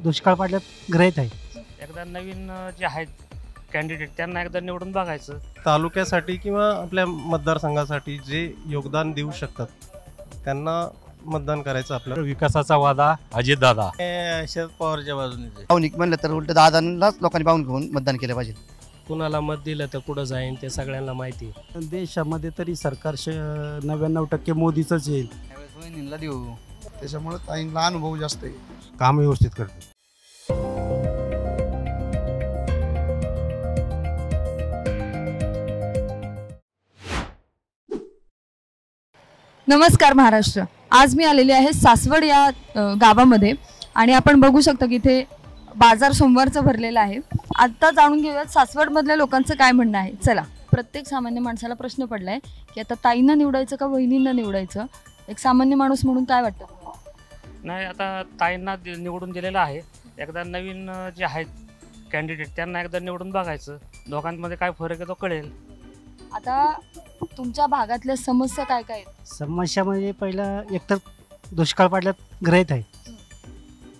दुष्काळ पडल्यात ग्रहित आहे. एकदा नवीन जे आहेत कॅन्डिडेट त्यांना एकदा निवडून बघायचं. तालुक्यासाठी किंवा आपल्या मतदारसंघासाठी जे योगदान देऊ शकतात त्यांना मतदान करायचं. आपलं विकासाचा वादा अजितदादा. शरद पवारच्या बाजूने भावनिक म्हणलं तर उलट दादांनाच लोकांनी पाहून घेऊन मतदान केलं पाहिजे. कुणाला मत दिलं तर कुठं जाईन ते सगळ्यांना माहिती. देशामध्ये तरी सरकार 99% मोदीचंच येईल. वहिनींना देऊ. त्याच्यामुळे ताईंना अनुभव जास्त आहे. काम व्यवस्थित करते. नमस्कार महाराष्ट्र. आज मी आलेली आहे सासवड या गावामध्ये आणि आपण बघू शकता की इथे बाजार सोमवारचा भरलेला आहे. आता जाणून घेऊयात सासवडमधल्या लोकांचं काय म्हणणं आहे. चला. प्रत्येक सामान्य माणसाला प्रश्न पडलाय की आता ताईंना निवडायचं का वहिनींना निवडायचं. एक सामान्य माणूस म्हणून काय वाटतं? नाही, आता ताईंना निवडून दिलेलं आहे. एकदा नवीन जे आहेत कॅन्डिडेट त्यांना एकदा निवडून बघायचं. दोघांमध्ये काय फरक आहे तो कळेल. आता तुमच्या भागातल्या समस्या काय काय आहेत? समस्या म्हणजे पहिलं एकतर दुष्काळ पडल्यात ग्रहित आहे,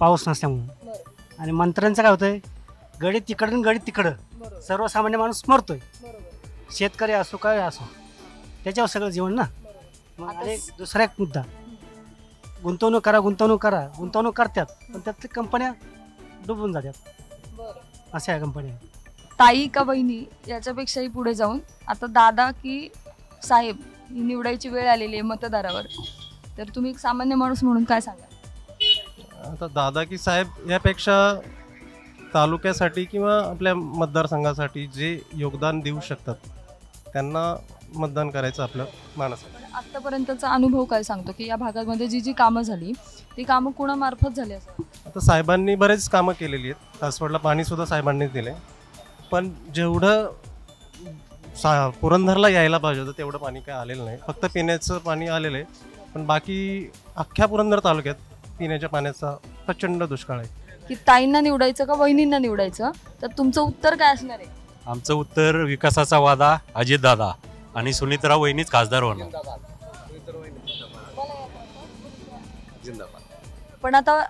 पाऊस नसल्यामुळे. आणि मंत्र्यांचं काय होतंय, गडी तिकडून गडी तिकडं, सर्वसामान्य माणूस मरतोय. शेतकरी असो काय असो, त्याच्यावर सगळं जीवन ना. मग आणि दुसरा एक मुद्दा, गुंतवणूक गुंतवणूक करतात पण त्यातल्या कंपन्या डुबून जातात. अशा या कंपन्या. ताई का बहिणी याच्यापेक्षाही पुढे जाऊन आता दादा की साहेब ही निवडायची वेळ आलेली आहे मतदारावर. तर तुम्ही एक सामान्य माणूस म्हणून काय सांगा? आता दादा की साहेब यापेक्षा तालुक्यासाठी किंवा आपल्या मतदारसंघासाठी जे योगदान देऊ शकतात त्यांना मतदान करायचं आपलं मानस. आतापर्यंतचा अनुभव काय सांगतो की या भागामध्ये जी जी कामं झाली ती कामं कुणामार्फत झाली असं? आता साहेबांनी बरेच कामं केलेली आहेत. सासवडला पाणीसुद्धा साहेबांनीच दिले, पण जेवढं पुरंदरला यायला पाहिजे होतं तेवढं पाणी काय आलेलं नाही. फक्त पिण्याचं पाणी आलेलं आहे, पण बाकी अख्ख्या पुरंदर तालुक्यात पिण्याच्या पाण्याचा प्रचंड दुष्काळ आहे. की ताईंना निवडायचं का वहिनींना निवडायचं, तर तुमचं उत्तर काय असणार आहे? आमचं उत्तर विकासाचा वादा अजितदादा आणि सुनीत्रा वहिनीच खासदार होणार. पण आता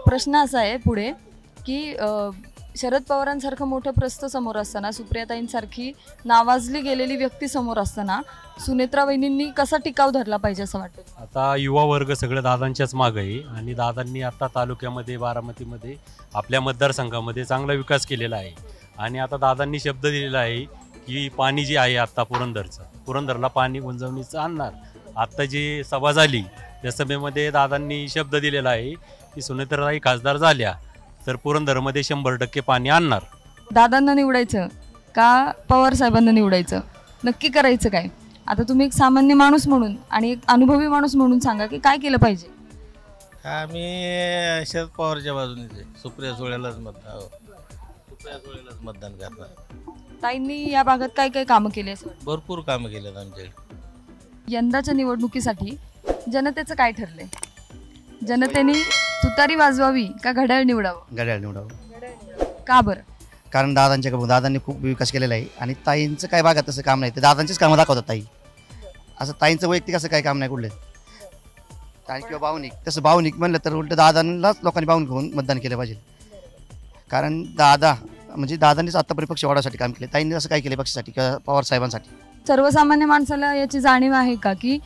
प्रश्न असा आहे पुढे की शरद पवारांसारखं मोठं प्रस्थ समोर असताना, सुप्रियाताईंसारखी नावाजली गेलेली व्यक्ती समोर असताना सुनेत्रा वहिनींनी कसा टिकाव धरला पाहिजे असं वाटतं? आता युवा वर्ग सगळं दादांच्याच मागं आहे आणि दादांनी आता तालुक्यामध्ये बारामतीमध्ये आपल्या मतदारसंघामध्ये चांगला विकास केलेला आहे. आणि आता दादांनी शब्द दिलेला आहे की पाणी जे आहे आत्ता पुरंदरला पाणी गुंजवणीचं आणणार. आत्ता जी सभा झाली त्या सभेमध्ये दादांनी शब्द दिलेला आहे की सुनेत्राताई खासदार झाल्या तर पुरंदरमध्ये 100% पाणी आणणार. दादांना निवडायचं का पवार साहेबांना निवडायचं, नक्की करायचं काय? आता तुम्ही एक सामान्य माणूस म्हणून आणि एक अनुभवी माणूस म्हणून सांगा की काय केलं पाहिजे? आम्ही शरद पवारच्या बाजूने सुप्रिया सुळेलाच मतदान करणार. ताईंनी या भागात काय काय कामं केली असं? भरपूर कामं केलेत आमच्याकडे. यंदाच्या निवडणुकीसाठी जनतेचं काय ठरलंय? जनतेने तुतारी वाजवावी का घड्याळ निवडावं? घड्याळ निवडावं. का बरं? कारण दादांनी खूप विकास केलेला आहे आणि ताईंचं काय भागात तसं काम नाही. ते दादांचीच कामं दाखवतात ताई. असं ताईंचं वैयक्तिक असं काही काम नाही कुठले. ताई किंवा भावनिक, तसं भावनिक म्हणलं तर उलट दादांनाच लोकांनी पाहून घेऊन मतदान केलं पाहिजे. कारण दादांनीच आत्तापर्यंत पक्ष वाढवण्यासाठी काम केले. ताईंनी असं काय केलं पक्षासाठी किंवा पवार साहेबांसाठी? सर्वसामान्य माणसाला याची जाणीव आहे का की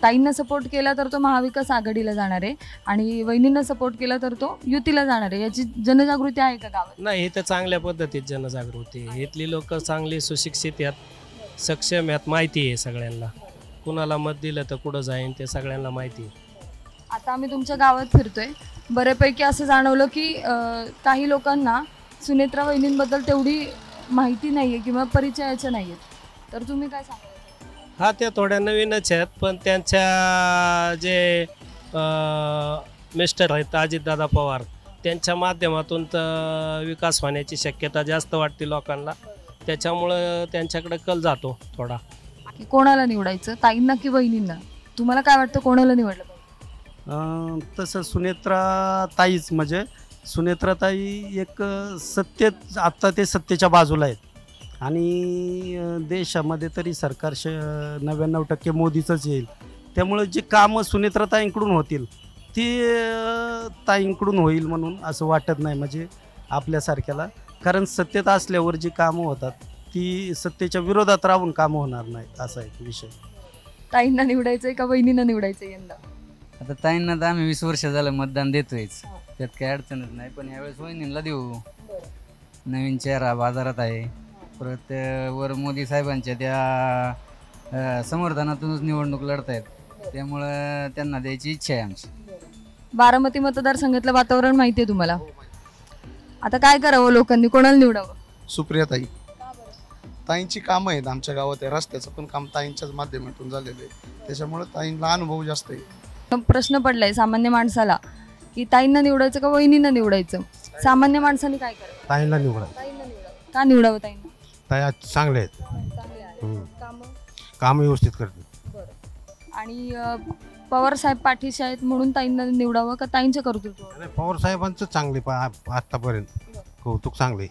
ताईंना सपोर्ट केला तर तो महाविकास आघाडीला जाणार आहे आणि वहिनींना सपोर्ट केला तर तो युतीला जाणार आहे? याची जनजागृती आहे का गावात? नाही, हे तर चांगल्या पद्धतीत जनजागृती. इथली लोक चांगली सुशिक्षित आहेत, सक्षम आहेत, माहिती आहे सगळ्यांना. कुणाला मत दिलं तर कुठं जाईन ते सगळ्यांना माहिती आहे. आता आम्ही तुमच्या गावात फिरतोय, बऱ्यापैकी असं जाणवलं की काही लोकांना सुनेत्रा वहिनींबद्दल तेवढी माहिती नाही आहे किंवा परिचयाच्या नाही आहेत. तर तुम्ही काय सांगाल? हा, त्या थोड्या नवीनच आहेत, पण त्यांच्या जे मिस्टर आहेत अजितदादा पवार त्यांच्या माध्यमातून तर विकास होण्याची शक्यता जास्त वाटते लोकांना. त्याच्यामुळं त्यांच्याकडे कल जातो थोडा. की कोणाला निवडायचं, ताईंना की वहिनींना? तुम्हाला काय वाटतं कोणाला निवडलं पाहिजे? तसं सुनेत्रा ताईच, म्हणजे सुनेत्राताई एक आत्ता ते सत्तेच्या बाजूला आहेत आणि देशामध्ये तरी सरकार 99% मोदीचंच येईल. त्यामुळे जे कामं सुनेत्राताईंकडून होतील ती ताईंकडून होईल म्हणून असं वाटत नाही, म्हणजे आपल्यासारख्याला. कारण सत्तेत असल्यावर जी कामं होतात ती सत्तेच्या विरोधात राहून कामं होणार नाहीत, असा एक विषय. ताईंना निवडायचंय का वहिनींना निवडायचंय यंदा? आता ताईंना तर आम्ही 20 वर्ष झालं मतदान देतोयच, त्यात काही अडचणच नाही. पण ह्यावेळेस वहिनींना देऊ. नवीन चेहरा बाजारात आहे. परत वर मोदी साहेबांच्या त्या समर्थनातूनच निवडणूक लढतायत, त्यामुळं त्यांना द्यायची इच्छा आहे आमची. बारामती मतदारसंघातलं वातावरण माहिती आहे तुम्हाला. आता काय करावं लोकांनी, कोणाला निवडावं? सुप्रियाताई. ताईंची कामं आहेत आमच्या गावात आहे, रस्त्याचं पण काम ताईंच्याच माध्यमातून झालेलं आहे, त्याच्यामुळे ताईंना अनुभव जास्त आहे. प्रश्न पडलाय सामान्य माणसाला की ताईंना निवडायचं का वहिनींना निवडायचं. सामान्य माणसाने काय करावं? ताईंना निवडा. का निवडावं ताईंना? ताई चांगले आहेत, काम व्यवस्थित करतात. आणि पवार साहेब पाठीशी आहेत म्हणून ताईंना निवडावं का ताईंचं कर्तृत्व? पवार साहेबांचं चांगले आतापर्यंत कौतुक चांगले.